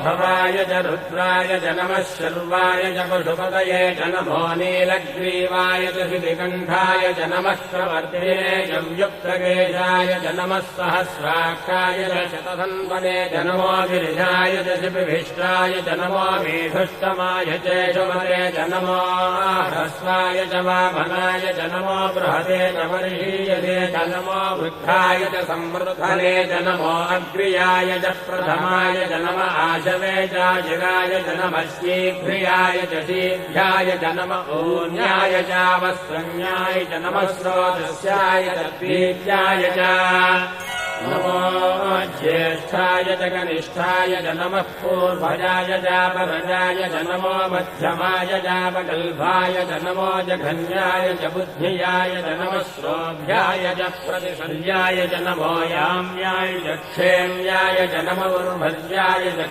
भवाय च रुद्राय च नमः शर्वाय च पशुपतये च नमो नीलग्रीवाय च शितिकण्ठाय च नमः प्रवर्तिने च युक्तकेशाय च नमः सहस्राक्षाय च शतधन्वने च नमो गिरिजाय च शिपिभिष्टाय च नमो मेधुष्टमाय च शुभते च नमो ह्रस्वाय च वामनाय च नमो बृहते च वर्षीयते च नमो वृद्धाय च संवृद्धने च नमो अग्र्याय च प्रथमाय च नम आशवे च जिगाय च नमः शीघ्रियाय च शीघ्राय च नम ऊन्याय च वस्त्रन्याय च नमः स्रोतस्याय च द्वीत्याय च नमो ज्येष्ठाय च कनिष्ठाय च नमः पूर्वजाय च परजाय च नमो मध्यमाय च वकल्भाय च नमो जघन्याय च बुद्धियाय च नमः श्रोभ्याय च प्रतिशल्याय च नमो याम्याय च क्षेम्याय च नमो उर्भज्याय च